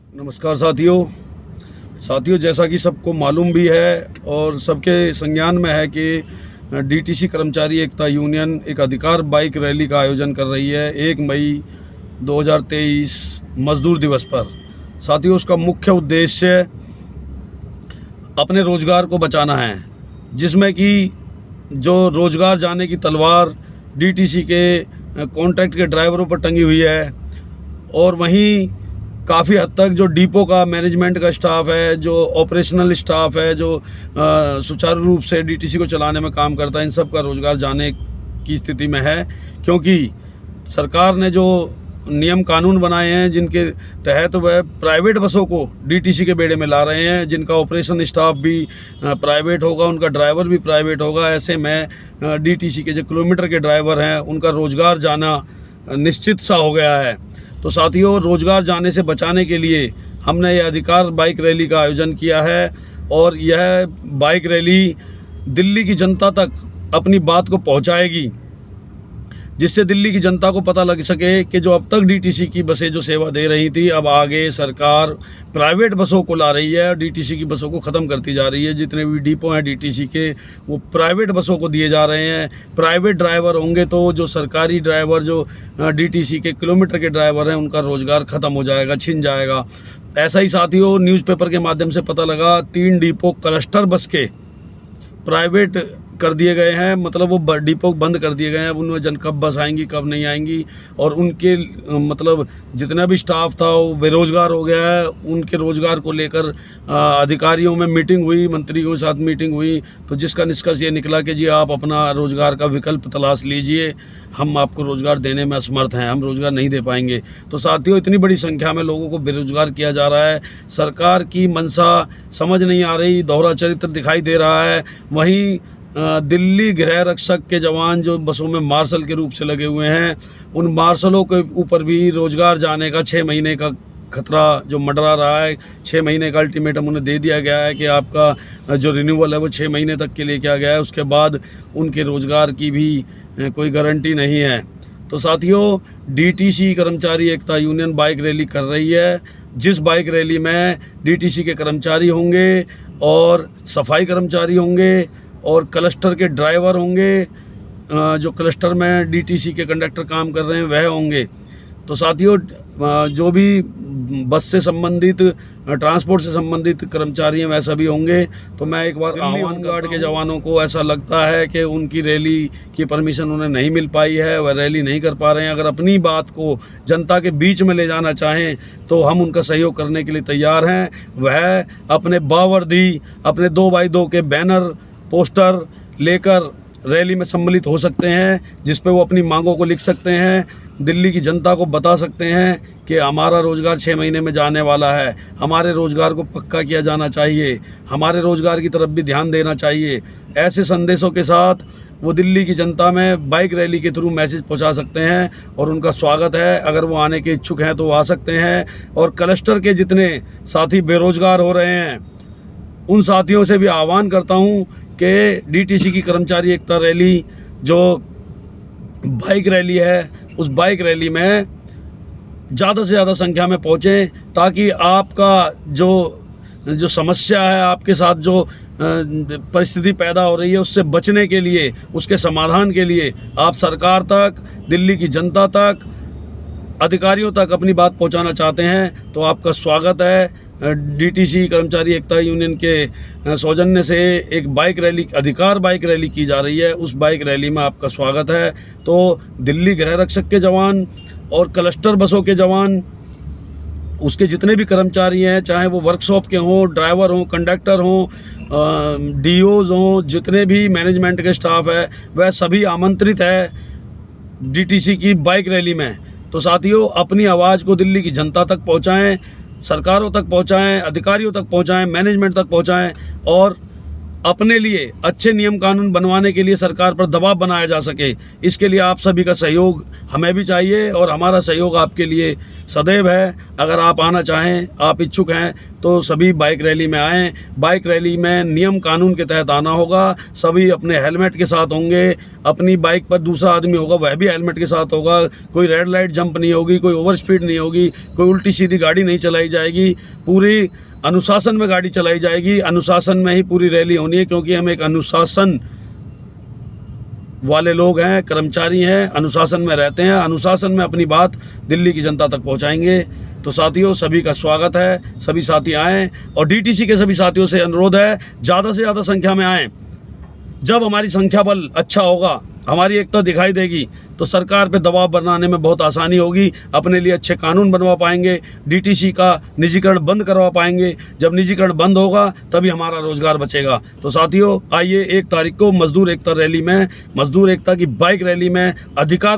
नमस्कार साथियों, जैसा कि सबको मालूम भी है और सबके संज्ञान में है कि डीटीसी कर्मचारी एकता यूनियन एक अधिकार बाइक रैली का आयोजन कर रही है 1 मई 2023 मजदूर दिवस पर। साथियों, उसका मुख्य उद्देश्य अपने रोज़गार को बचाना है, जिसमें कि जो रोज़गार जाने की तलवार डीटीसी के कॉन्ट्रैक्ट के ड्राइवरों पर टंगी हुई है, और वहीं काफ़ी हद तक जो डिपो का मैनेजमेंट का स्टाफ है, जो ऑपरेशनल स्टाफ है, जो सुचारू रूप से डीटीसी को चलाने में काम करता है, इन सब का रोज़गार जाने की स्थिति में है। क्योंकि सरकार ने जो नियम कानून बनाए हैं, जिनके तहत वह प्राइवेट बसों को डीटीसी के बेड़े में ला रहे हैं, जिनका ऑपरेशन स्टाफ भी प्राइवेट होगा, उनका ड्राइवर भी प्राइवेट होगा। ऐसे में डीटीसी के जो किलोमीटर के ड्राइवर हैं, उनका रोज़गार जाना निश्चित सा हो गया है। तो साथियों, रोज़गार जाने से बचाने के लिए हमने ये अधिकार बाइक रैली का आयोजन किया है, और यह बाइक रैली दिल्ली की जनता तक अपनी बात को पहुंचाएगी, जिससे दिल्ली की जनता को पता लग सके कि जो अब तक डीटीसी की बसें जो सेवा दे रही थी, अब आगे सरकार प्राइवेट बसों को ला रही है और डीटीसी की बसों को ख़त्म करती जा रही है। जितने भी डिपो हैं डीटीसी के, वो प्राइवेट बसों को दिए जा रहे हैं। प्राइवेट ड्राइवर होंगे तो जो सरकारी ड्राइवर, जो डीटीसी के किलोमीटर के ड्राइवर हैं, उनका रोज़गार ख़त्म हो जाएगा, छिन जाएगा। ऐसा ही साथियों, न्यूज़पेपर के माध्यम से पता लगा 3 डिपो क्लस्टर बस के प्राइवेट कर दिए गए हैं, मतलब वो डिपो बंद कर दिए गए हैं। उनमें कब बस आएंगी, कब नहीं आएंगी, और उनके मतलब जितना भी स्टाफ था वो बेरोज़गार हो गया है। उनके रोज़गार को लेकर अधिकारियों में मीटिंग हुई, मंत्रियों के साथ मीटिंग हुई, तो जिसका निष्कर्ष ये निकला कि जी आप अपना रोज़गार का विकल्प तलाश लीजिए, हम आपको रोज़गार देने में असमर्थ हैं, हम रोज़गार नहीं दे पाएंगे। तो साथियों, इतनी बड़ी संख्या में लोगों को बेरोज़गार किया जा रहा है, सरकार की मंशा समझ नहीं आ रही, दोहरा चरित्र दिखाई दे रहा है। वहीं दिल्ली गृह रक्षक के जवान जो बसों में मार्शल के रूप से लगे हुए हैं, उन मार्शलों के ऊपर भी रोज़गार जाने का 6 महीने का खतरा जो मंडरा रहा है। 6 महीने का अल्टीमेटम उन्हें दे दिया गया है कि आपका जो रिन्यूअल है वो 6 महीने तक के लिए किया गया है, उसके बाद उनके रोज़गार की भी कोई गारंटी नहीं है। तो साथियों, डीटीसी कर्मचारी एकता यूनियन बाइक रैली कर रही है, जिस बाइक रैली में डीटीसी के कर्मचारी होंगे और सफाई कर्मचारी होंगे और क्लस्टर के ड्राइवर होंगे, जो क्लस्टर में डीटीसी के कंडक्टर काम कर रहे हैं वह होंगे। तो साथियों, जो भी बस से संबंधित, ट्रांसपोर्ट से संबंधित कर्मचारी हैं वह सभी होंगे। तो मैं एक बार आह्वान गार्ड के जवानों को, ऐसा लगता है कि उनकी रैली की परमिशन उन्हें नहीं मिल पाई है, वह रैली नहीं कर पा रहे हैं। अगर अपनी बात को जनता के बीच में ले जाना चाहें तो हम उनका सहयोग करने के लिए तैयार हैं। वह अपने बावर्दी, अपने 2x2 के बैनर, पोस्टर लेकर रैली में सम्मिलित हो सकते हैं, जिस पे वो अपनी मांगों को लिख सकते हैं, दिल्ली की जनता को बता सकते हैं कि हमारा रोज़गार 6 महीने में जाने वाला है, हमारे रोज़गार को पक्का किया जाना चाहिए, हमारे रोज़गार की तरफ भी ध्यान देना चाहिए। ऐसे संदेशों के साथ वो दिल्ली की जनता में बाइक रैली के थ्रू मैसेज पहुंचा सकते हैं, और उनका स्वागत है। अगर वो आने के इच्छुक हैं तो वो आ सकते हैं। और क्लस्टर के जितने साथी बेरोज़गार हो रहे हैं, उन साथियों से भी आह्वान करता हूँ कि डीटीसी की कर्मचारी एकता रैली जो बाइक रैली है, उस बाइक रैली में ज़्यादा से ज़्यादा संख्या में पहुँचें, ताकि आपका जो समस्या है, आपके साथ जो परिस्थिति पैदा हो रही है, उससे बचने के लिए, उसके समाधान के लिए आप सरकार तक, दिल्ली की जनता तक, अधिकारियों तक अपनी बात पहुंचाना चाहते हैं, तो आपका स्वागत है। डीटीसी कर्मचारी एकता यूनियन के सौजन्य से एक बाइक रैली, अधिकार बाइक रैली की जा रही है, उस बाइक रैली में आपका स्वागत है। तो दिल्ली गृह रक्षक के जवान और क्लस्टर बसों के जवान, उसके जितने भी कर्मचारी हैं, चाहे वो वर्कशॉप के हों, ड्राइवर हों, कंडक्टर हों, डीओज़ हों, जितने भी मैनेजमेंट के स्टाफ है, वह सभी आमंत्रित है डीटीसी की बाइक रैली में। तो साथियों, अपनी आवाज़ को दिल्ली की जनता तक पहुंचाएं, सरकारों तक पहुंचाएं, अधिकारियों तक पहुंचाएं, मैनेजमेंट तक पहुंचाएं, और अपने लिए अच्छे नियम कानून बनवाने के लिए सरकार पर दबाव बनाया जा सके, इसके लिए आप सभी का सहयोग हमें भी चाहिए और हमारा सहयोग आपके लिए सदैव है। अगर आप आना चाहें, आप इच्छुक हैं, तो सभी बाइक रैली में आएँ। बाइक रैली में नियम कानून के तहत आना होगा, सभी अपने हेलमेट के साथ होंगे, अपनी बाइक पर दूसरा आदमी होगा वह भी हेलमेट के साथ होगा, कोई रेड लाइट जंप नहीं होगी, कोई ओवर स्पीड नहीं होगी, कोई उल्टी सीधी गाड़ी नहीं चलाई जाएगी, पूरी अनुशासन में गाड़ी चलाई जाएगी। अनुशासन में ही पूरी रैली होनी है, क्योंकि हम एक अनुशासन वाले लोग हैं, कर्मचारी हैं, अनुशासन में रहते हैं, अनुशासन में अपनी बात दिल्ली की जनता तक पहुंचाएंगे। तो साथियों, सभी का स्वागत है, सभी साथी आएँ और डीटीसी के सभी साथियों से अनुरोध है ज़्यादा से ज़्यादा संख्या में आएँ। जब हमारी संख्या बल अच्छा होगा, हमारी एकता दिखाई देगी, तो सरकार पे दबाव बनाने में बहुत आसानी होगी, अपने लिए अच्छे कानून बनवा पाएंगे, डीटीसी का निजीकरण बंद करवा पाएंगे। जब निजीकरण बंद होगा तभी हमारा रोजगार बचेगा। तो साथियों, आइए 1 तारीख को मजदूर एकता रैली में, मजदूर एकता की बाइक रैली में अधिकार